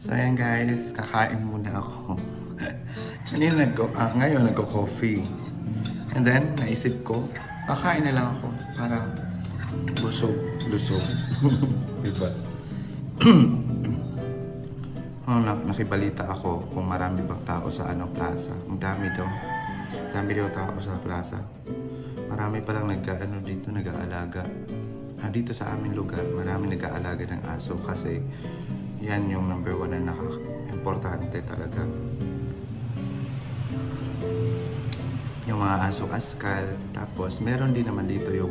So ayan guys, kakain muna ako. Ngayon nagko-coffee. And then, naisip ko, kakain na lang ako para lusog. Diba? Nakibalita ako kung marami bang tao sa plaza. Ang dami daw. Dami daw tao sa plaza. Marami palang nag-aalaga. Dito sa aming lugar, marami nag-aalaga ng aso kasi yan yung number one na importante talaga. Yung mga aso askal, tapos meron din naman dito yung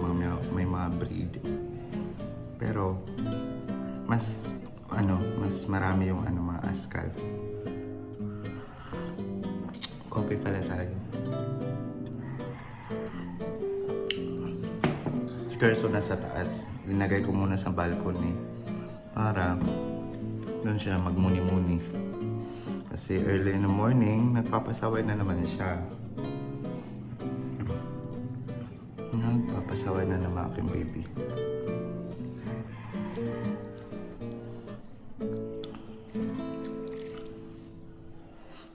may mga breed. Pero mas marami yung mga askal. Coffee pala tayo. Curso na sa taas. Linagay ko muna sa balcony para doon siya magmuni-muni. Kasi early in the morning, nagpapasaway na naman siya. Nagpapasaway na naman aking baby.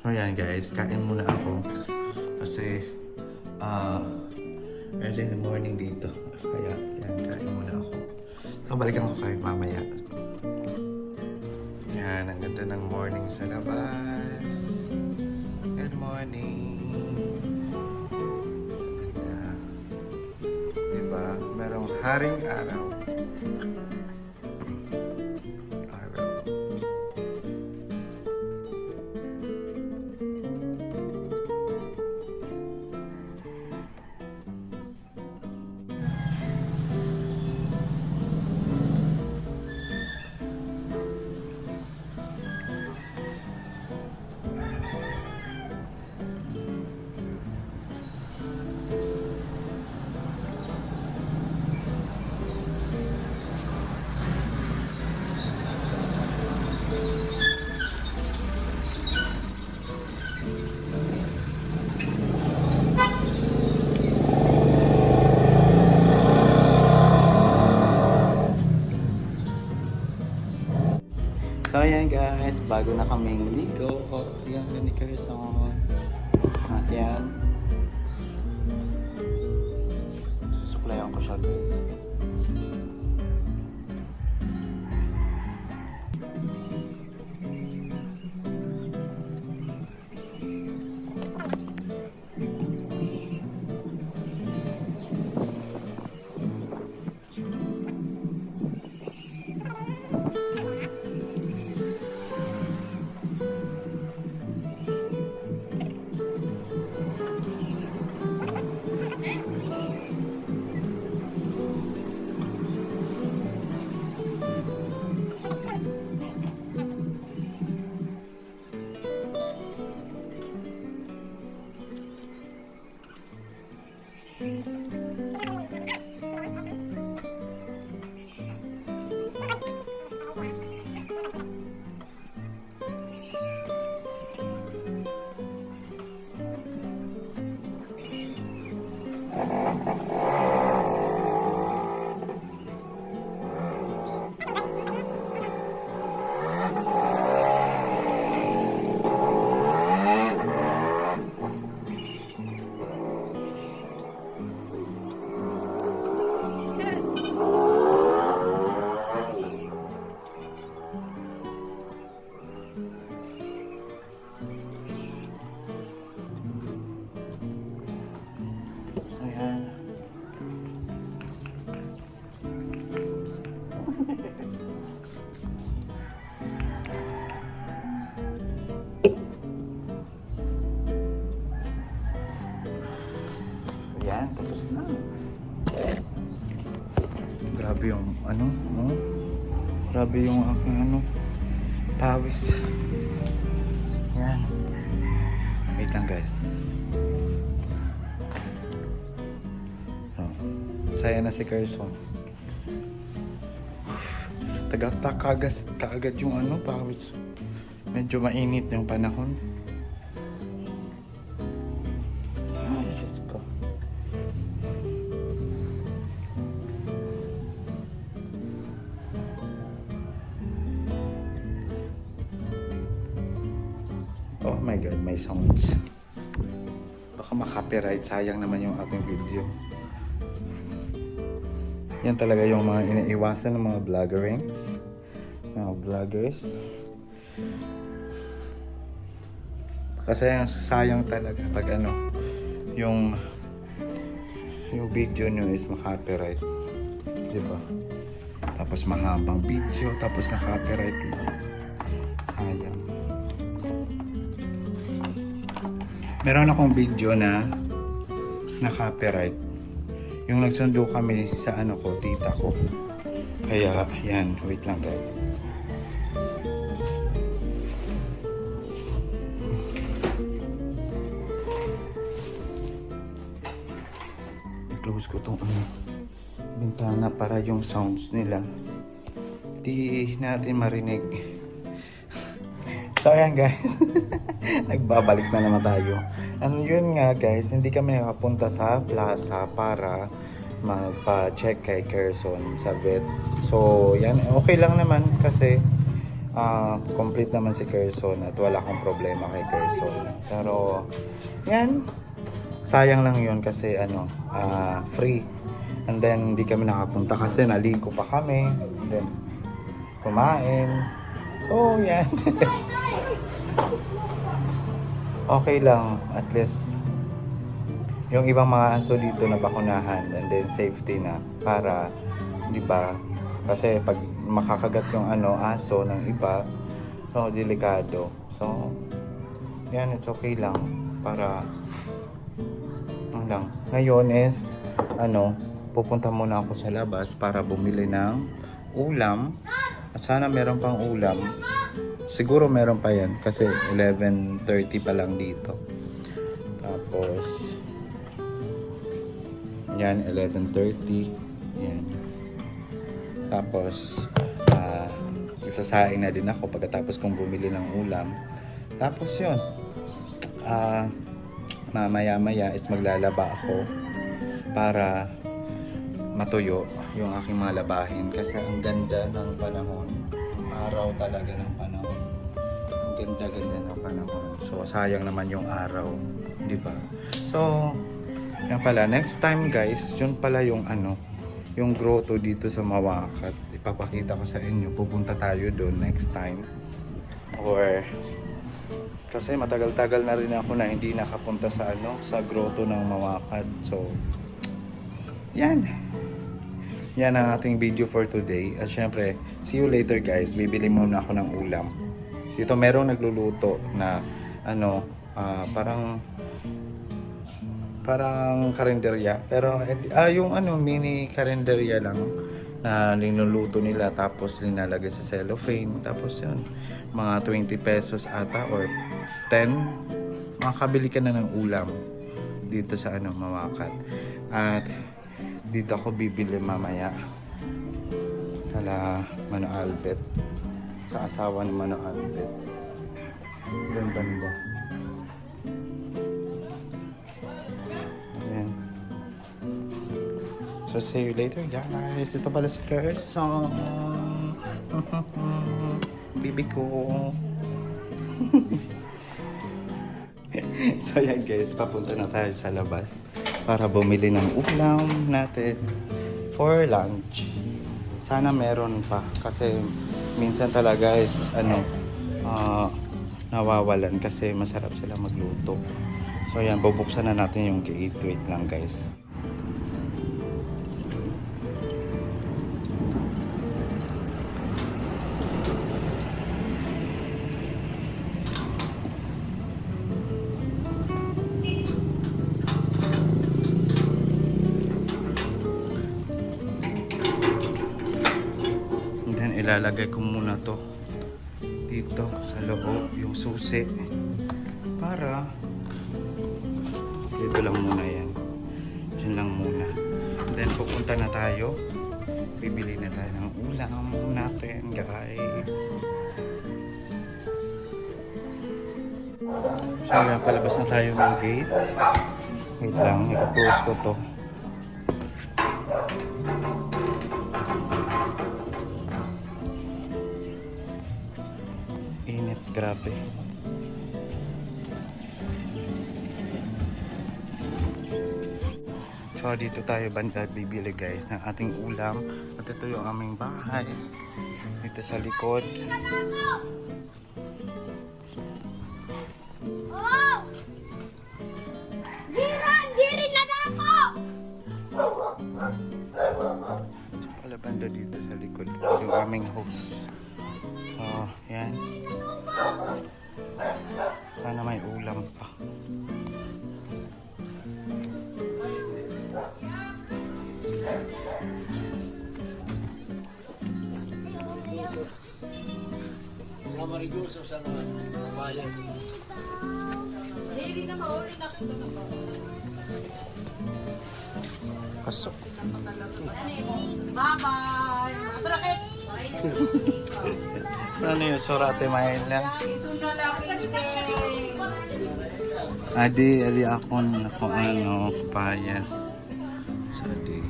So yan guys, kain muna ako. Kasi early in the morning dito. Kaya yan, kain muna ako. So balikan ko kayo mamaya. Yan, ang ganda ng morning sa labas. Good morning. Ang ganda. Diba? Merong haring araw. So ayan guys, bago na kaming ligo. Yan ni Carson. At yan. Susuklayan ko siya guys. Ayan, tapos na. Grabe yung grabe yung aking pawis. Ayan. Wait lang guys. Saya na si Carson. Kaagad yung pawis. Medyo mainit yung panahon. Ay, Diyos ko. Oh my god, may sounds. Baka makapiright, sayang naman yung ating video. Yan talaga yung mga iniiwasan ng mga vloggers. Kasi sayang talaga pag yung video nyo is makapiright. Diba? Tapos mahabang video, tapos na-copyright lang. Sayang. Meron akong video na na-copyright. Yung nagsundo kami sa tita ko. Kaya, yan. Wait lang guys. I-close ko tong bintana para yung sounds nila di natin marinig. So ayan guys. Nagbabalik na naman tayo. Yun nga guys, hindi kami nakapunta sa plaza para magpa-check kay Kerson sa vet. So yan, okay lang naman kasi complete naman si Kerson at wala akong problema kay Kerson. Pero yan, sayang lang yun kasi free. And then hindi kami nakapunta kasi naligo pa kami. And then kumain. So yan. Okay lang, at least yung ibang mga aso dito na bakunahan and then safety na para, di ba? Kasi pag makakagat yung aso ng iba, so delikado. So yan, it's okay lang para lang. Ngayon is pupunta muna ako sa labas para bumili ng ulam. Sana meron pang ulam. Siguro meron pa yan kasi 11:30 pa lang dito. Tapos yan, 11:30. Yan. Tapos isasaing na din ako pagkatapos kong bumili ng ulam. Tapos yun, mamaya is maglalaba ako para matuyo yung aking mga labahin kasi ang ganda ng panahon. Araw talaga ng panahon. Ang ganda-ganda ng panahon. So sayang naman yung araw, di ba? So yan pala, next time guys, yun pala yung yung grotto dito sa Mawakat. Ipapakita ko sa inyo. Pupunta tayo doon next time. Or kasi matagal-tagal na rin ako na hindi nakapunta sa sa grotto ng Mawakat. So yan. Yan ang ating video for today. At syempre, see you later guys. Bibili muna ako ng ulam. Dito merong nagluluto na parang karinderya. Pero yung mini karinderya lang na linuluto nila tapos linalagay sa cellophane. Tapos yun, mga 20 pesos ata or 10. Makakabili ka na ng ulam dito sa Mawakat. At dito ako bibili mamaya kala Mano Albert, sa asawa ni Mano Albert. Yung banda. Ayan. So see you later guys. Ito pala si Kerson. Bibi ko. So yan guys, papunta na tayo sa labas para bumili ng ulam natin for lunch. Sana meron pa kasi minsan talaga is nawawalan kasi masarap sila magluto. So yan, bubuksan na natin yung gate. Wait lang guys. Ilalagay ko muna to dito sa loob, yung susi, para dito lang muna yan. Diyan lang muna. Then pupunta na tayo. Bibili na tayo ng ulam natin guys. So yan, palabas na tayo ng gate. Wait lang, i-close ko to. Init, grabe. So dito tayo banda bibili guys ng ating ulam. At ito yung aming bahay. Dito sa likod. Oh! Diri na ako! Pala banda dito sa likod. Yung aming house. Oh, yan. Sana may ulam pa. Mariguso sa bayan. Diri na mauli na kita na ba? Pasok. Bye-bye! Atrakit! Ano yung surate Mayla? Ito na lang Adi ako ano, papayas. So, adi.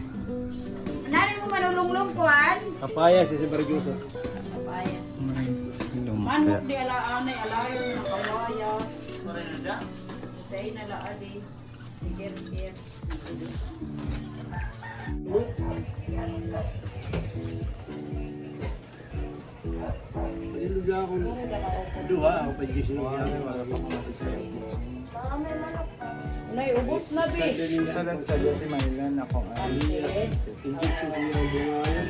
Nari mo manulunglong kuan? Kapaya si Mariguso. Papayas. Lumpia. Manok di alaanay alayo na kawayas. Day na laadi. Sige, sige. Iluga ako. Dua ako pa gising niya. Wala pa kumatis sa'yo. Nay, ubos na bi. Salat sa si Mayla na kung ano. Injection ko yung bunga yan.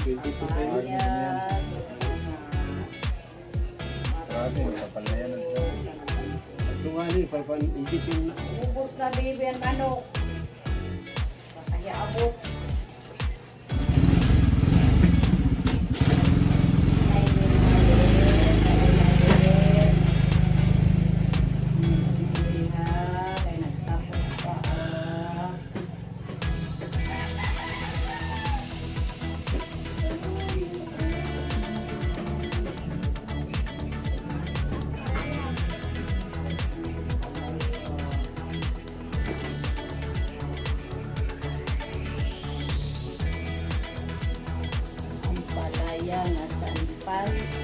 22 tayo. Ito nga ni, injection na. Ubos na baby ang manok. Kaya abot. Palaya na San Pansi.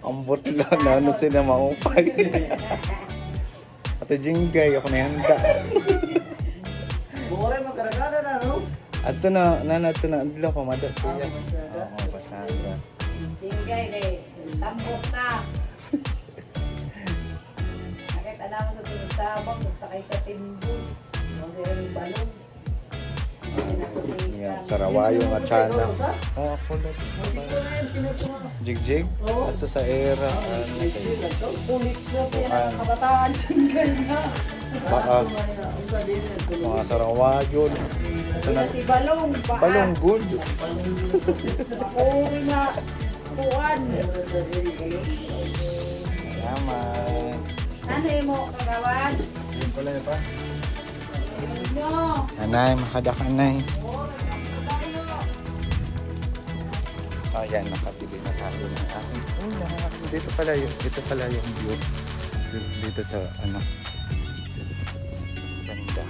Ambot lang na ano sila maupay. Ate Jinggay, ako na handa. Bukore magkaragana na, no? Ato na, ito na, adlo ko, madas siya. Oo, basara. Tingay kay tambok na. Nakita naman sa tinusabang, nagsakay siya timbul. Kasi yung balong. Yan, sarawayo nga tsana. Oo, ako na. Jigjig? Ato sa era. Pulit na yan ang kabataan. Tingay na. Baag. Mga sarawayo. Ito na. Si balong. Balong good. Makuri na. Kuan. Salamat. Ano mo kagawan? Yun pala yun pa. Yo. Anay, makadakanay. Oh, yan, nakabili na tayo ng aking ulam. Dito pala yung view. Dito sa, ano, ganda.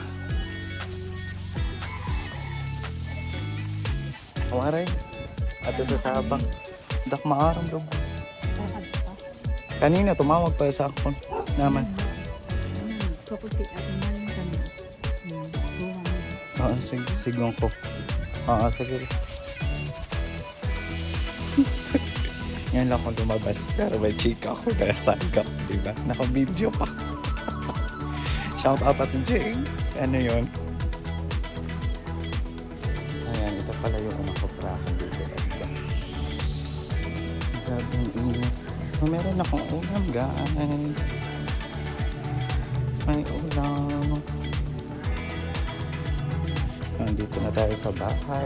Awaray. Ato sa Sabang. Dak maaram daw. Kanina, tumawag pa sa ako naman. Oo, sigong ko. Oo, sige. Ngayon lang ako lumabas, pero may chika ako na sagap, diba? Naka-video pa. Shout out at Jing. Ano yun? Ayan, ito pala yung ano ko prakan dito. Grabing init. So, meron akong ulam, guys. May ulam. Nandito na tayo sa bahay.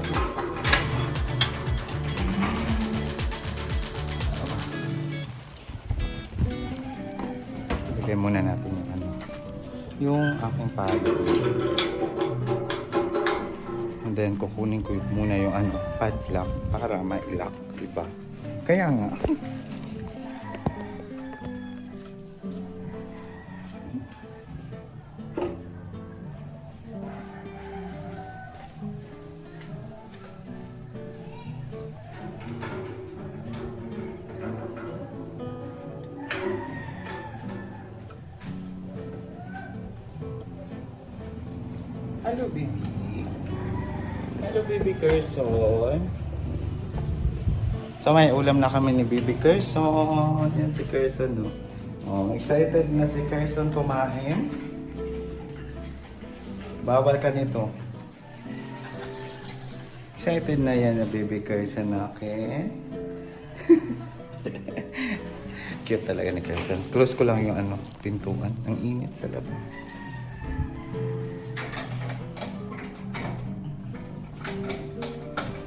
Lagay muna natin yung ano, yung aking pallet. And then kukunin ko muna yung ano, padlock para ma-lock, diba? Kaya nga. Hello, baby. Hello, baby Carson. So, may ulam na kami ni baby Carson. Yan si Carson, no? Oh, excited na si Carson kumain. Bawal ka nito. Excited na yan na baby Carson natin. Cute talaga ni Carson. Close ko lang yung pintuan. Ang init sa labas.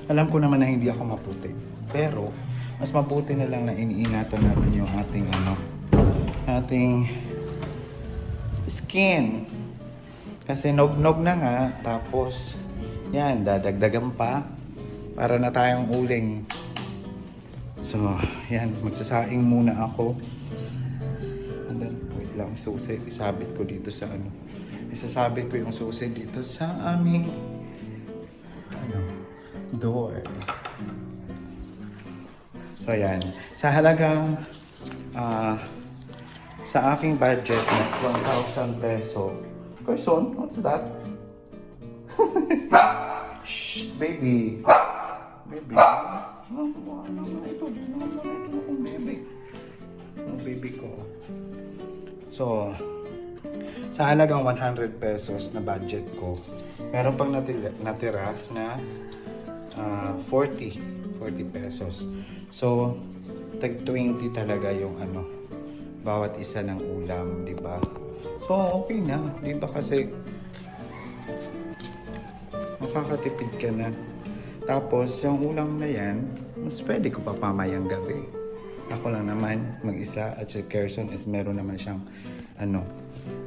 Alam ko naman na hindi ako maputi. Pero, mas mabuti na lang na iniingatan natin yung ating skin. Kasi nog-nog na nga, tapos, yan, dadagdagan pa para na tayong uling. So, yan, magsasaing muna ako. And then, wait lang, susi, isabit ko dito sa isasabit ko yung susi dito sa aming door. So, yan. Sa halagang sa aking budget na 1,000 peso. Carson, what's that? Shh, baby. Baby. Ano ito? Ano kung baby? Ang baby ko. So, sa halagang 100 pesos na budget ko, meron pang natira na 40 pesos. So, tag 20 talaga yung bawat isa ng ulam, di ba? So, okay na, di ba? Kasi makakatipid ka na. Tapos, yung ulam na yan, mas pwede ko pa pamayang gabi. Ako lang naman mag-isa at si Carson is meron naman siyang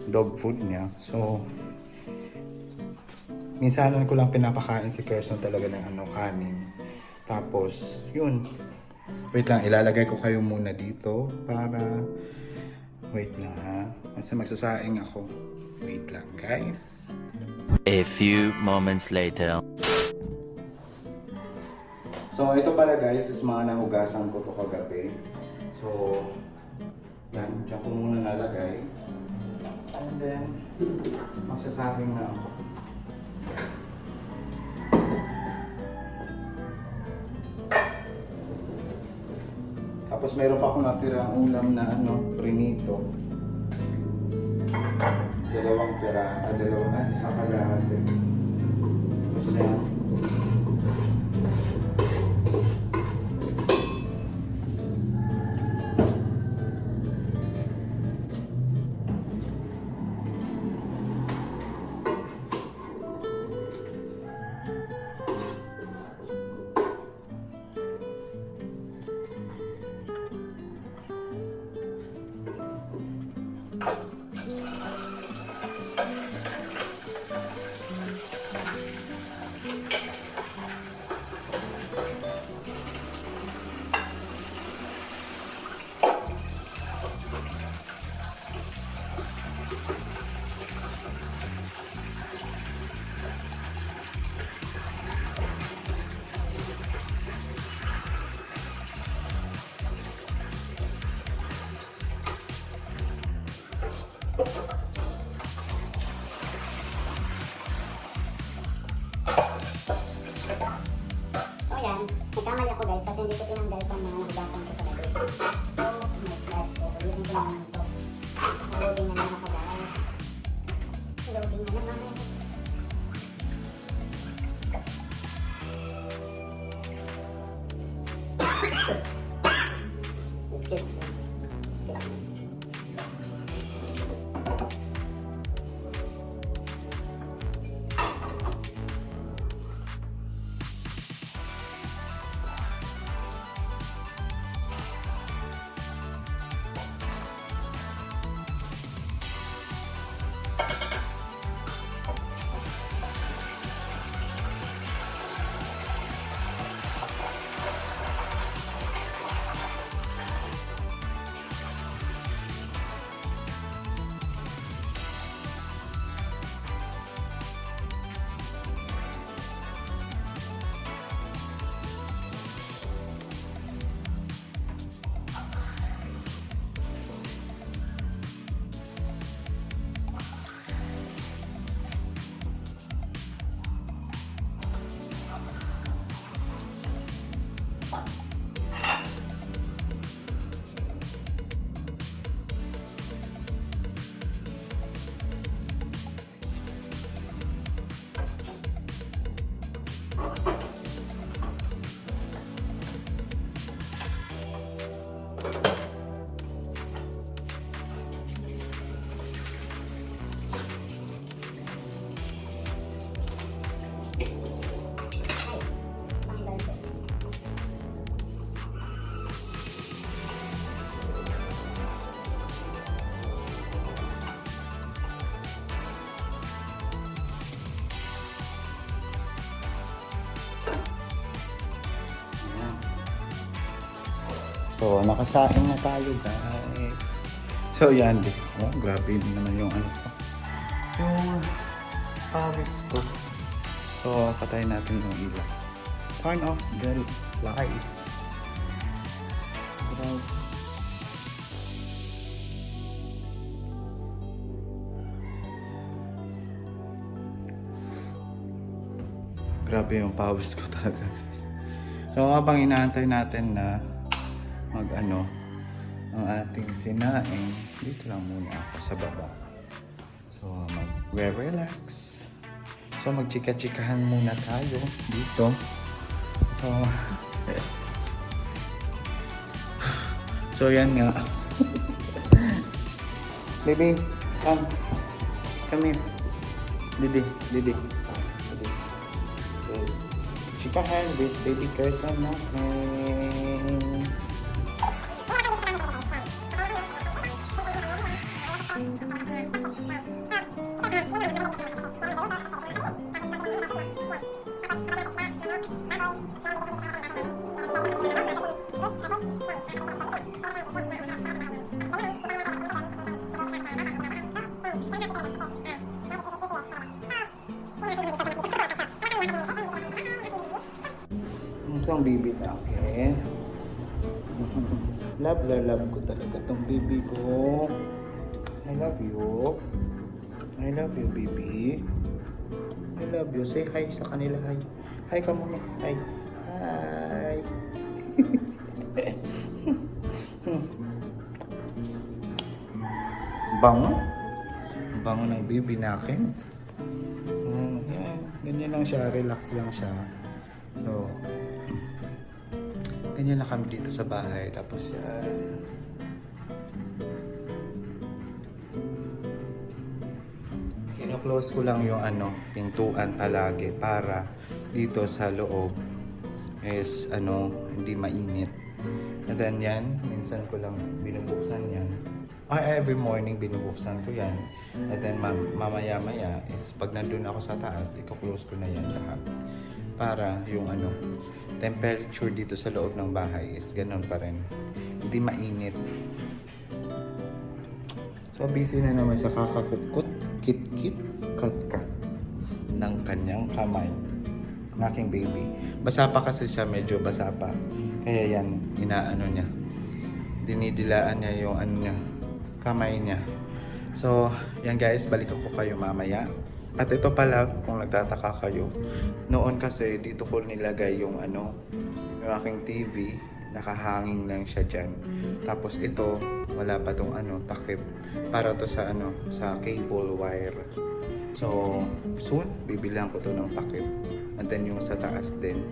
dog food niya. So, minsanan ko lang pinapakain si Carson talaga ng kanin. Tapos, yun. Wait lang, ilalagay ko kayo muna dito para... Wait lang ha. Kasi magsasaing ako. Wait lang guys. A few moments later. So, ito pala guys is mga nahugasan ko to kagabi. So, yan. Diyan ko muna nalagay. And then, magsasaing na ako. Tapos meron pa akong natirang ulam na prinito. Dalawang pera, isang kalahati. Tapos na yan. Nagkamali ako guys kasi hindi ko tinanggal pa mga nahugasan ko sa gabi. So, ulitin ko naman ito. Loading na naman ako guys. Loading na naman. So, nakasaing na tayo, guys. So, yan. Oh, grabe din naman yung ano ko. Yung pawis ko. So, patayin natin yung ilaw. Turn off the lights. Grabe yung pawis ko talaga, guys. So, habang inaantay natin na mag-ano ang ating sinaing, dito lang muna ako sa baba. So, mag-relax. So, magchika-chikahan muna tayo dito. So, yan nga. Baby, come. Come here. Didi. So, chikahan with baby Kirsten natin. Itong baby natin. Love ko talaga itong baby ko. I love you. I love you, baby. I love you. Say hi sa kanila. Hi. Hi ka muna. Hi. Hi. Bango. Bango ng baby natin. Yan. Ganyan lang siya. Relax lang siya. So, ganyan lang kami dito sa bahay. Tapos yan. Kino-close ko lang yung pintuan palagi para dito sa loob is hindi mainit. And then yan, minsan ko lang binubuksan yan. Every morning binubuksan ko yan. And then mamaya-maya is pag nandun ako sa taas, i-close ko na yan lahat. Para yung temperature dito sa loob ng bahay is ganun pa rin. Hindi mainit. So busy na naman sa kakakutkut, kit-kit, kat-kat ng kanyang kamay. Ng aking baby. Basa pa kasi siya, medyo basa pa. Kaya yan, niya. Dinidilaan niya yung kamay niya. So, yan guys, balikan ko kayo mamaya. At ito pala, kung nagtataka kayo, noon kasi dito ko nilagay yung yung aking TV, nakahanging lang siya dyan. Tapos ito, wala pa tong takip para to sa sa cable wire. So, soon bibilihan ko to ng takip. And then yung sa taas din,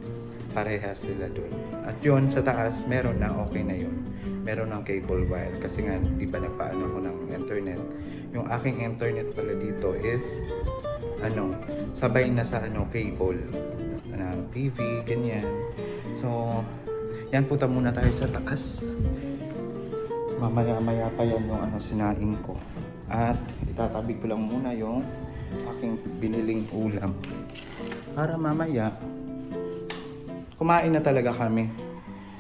parehas sila doon. At yun, sa taas, meron na, okay na yun. Meron ng cable wire. Kasi nga, di ba nagpaano ko ng internet. Yung aking internet pala dito is sabay na sa cable TV, ganyan. So, yan, punta muna tayo sa taas. Mamaya-maya pa yan yung sinaing ko. At itatabi ko lang muna yung aking biniling ulam. Para mamaya, kumain na talaga kami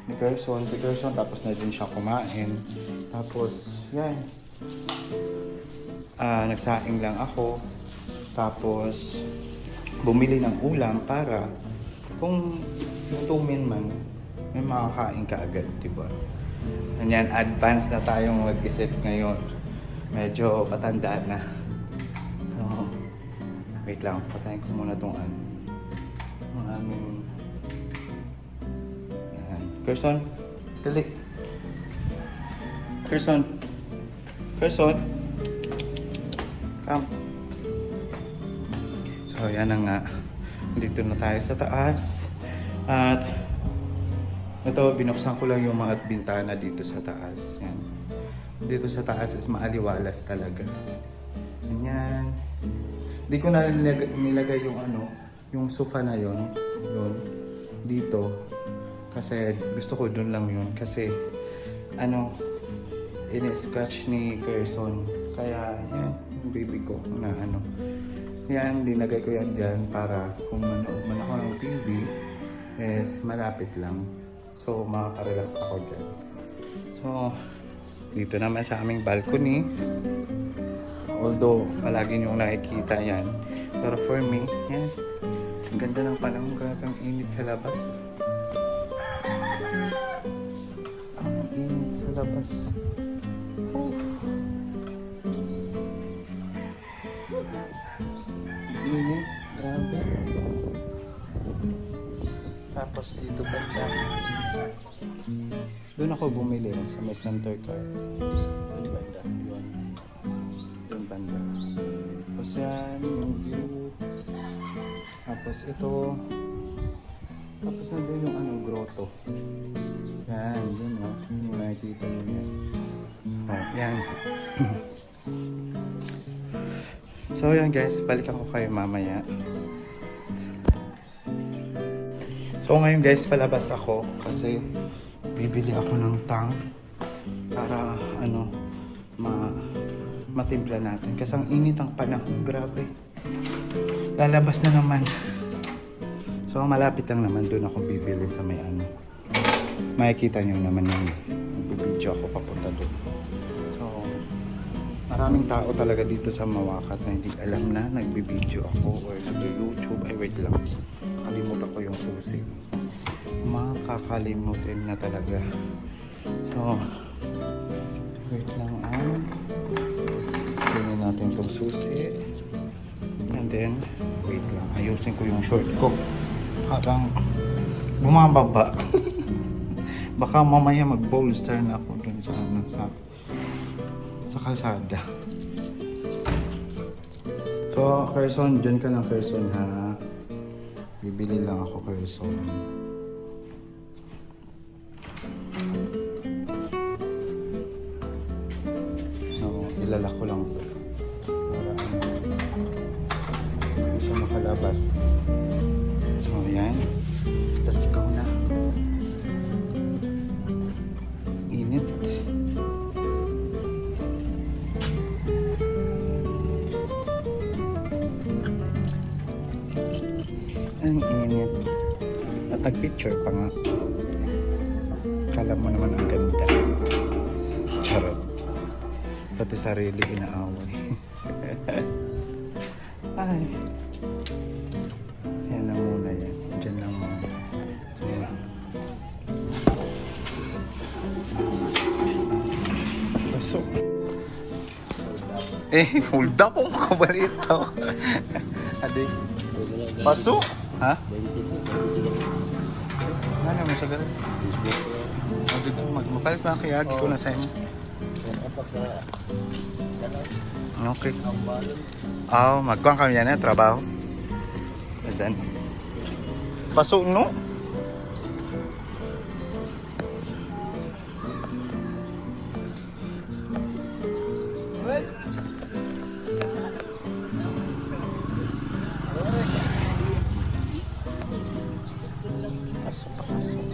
ni Gerson. Si Gerson, tapos na din siya kumain. Tapos, yan. Nagsaing lang ako. Tapos, bumili ng ulam para kung lutumin man, may makakain ka agad, diba? Ganyan, advance na tayong mag-isip ngayon. Medyo patanda na. So, wait lang, patayin ko muna itong ang aming... Yan. Gerson, dali. Gerson. Come. So, yan na nga. Dito na tayo sa taas. At ito, binuksan ko lang yung mga bintana dito sa taas. Yan. Dito sa taas is maaliwalas talaga. Ganyan. Hindi ko na nilagay yung yung sofa na yon dito. Kasi gusto ko dun lang yun. Kasi in-scratch ni Gerson. Kaya yan, yung baby ko na yan, dinagay ko yan dyan para kung manood man ako ng TV is malapit lang. So, makaka-relax ako dyan. So, dito naman sa aming balcony. Although, palagi nyo nakikita yan. Pero for me, yan. Ang ganda ng panahon. Grabe ang init sa labas. Ang init sa labas. Oh. Init. Grabe. Tapos dito banda. Doon ako bumili sa may center car. Doon banda. Doon banda. Tapos yan, yung view. Tapos ito. Tapos nandun yung ano, grotto. Yan, yun o. Yung nakikita nyo yan. Oh, yan. So yan guys, balikan ko kayo mamaya. So ngayon guys, palabas ako kasi bibili ako ng tang para ano matimpla natin kasi ang init ang panahon, grabe. Lalabas na naman. So malapit lang naman, doon ako bibili sa may ano. Makikita nyo naman yung magbibideo ako papunta doon. So maraming tao talaga dito sa Mawakat na hindi alam na nagbibideo ako or nag-YouTube. Ay wait lang, kalimutan ko yung susi. Makakalimutin na talaga. So wait lang tingnan natin itong susi. And then wait lang, ayusin ko yung short ko. Parang bumababa. Baka mamaya mag-bolster na ako dun sa ano, sa kalsada. So Carson, dyan ka lang Carson ha. Bibili lang ako Carson. Ilala ko lang po para hindi siya makalabas. So yan, let's go na. Init. Ang init. At nag-picture pa nga. Kala mo naman ang ganda. Charot. Pati sarili inaaway. Ay. Yan na muna yan. Diyan lang muna. So, pasok. Hold up ang kabarito. Adi. Pasok. Ha? Ano mo sa ganun? Magpalit pa ang kayagi ko na sa inyo. Okay. Oh, magkuhan kami yan trabaho. Then, pasok no? Pasok.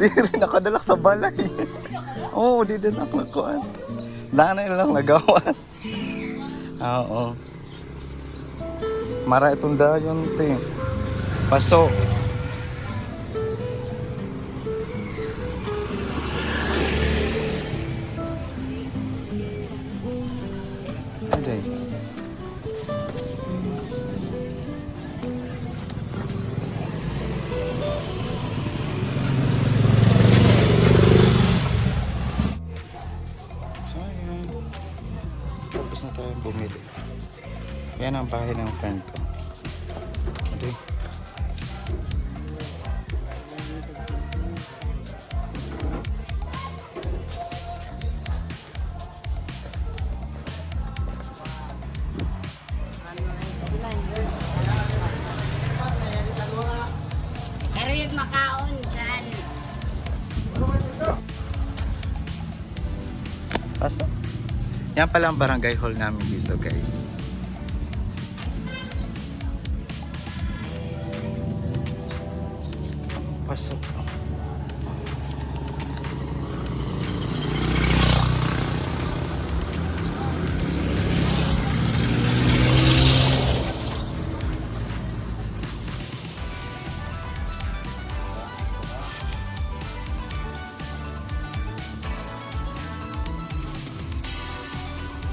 Di rin nakadalak sa balay. Oo, di din ako nagkuhan. Nanay lang nagawas. Oo. Mara itong dayon, te. Pasok. Aday. Tapos na tayo bumili. Yan ang bahay ng friend ko. Okay. Pero yung makaon dyan. Pasok. Yan pala ang barangay hall namin dito, guys. Pasok.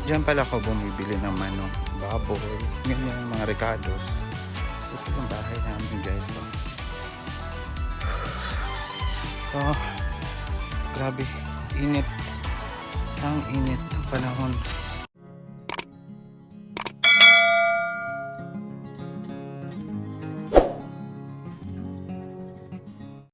Diyan pala ako bumibili ng manok, baboy, ganyan, mga recados. So, ito yung bahay namin guys. So, grabe, init. Ang init ng panahon.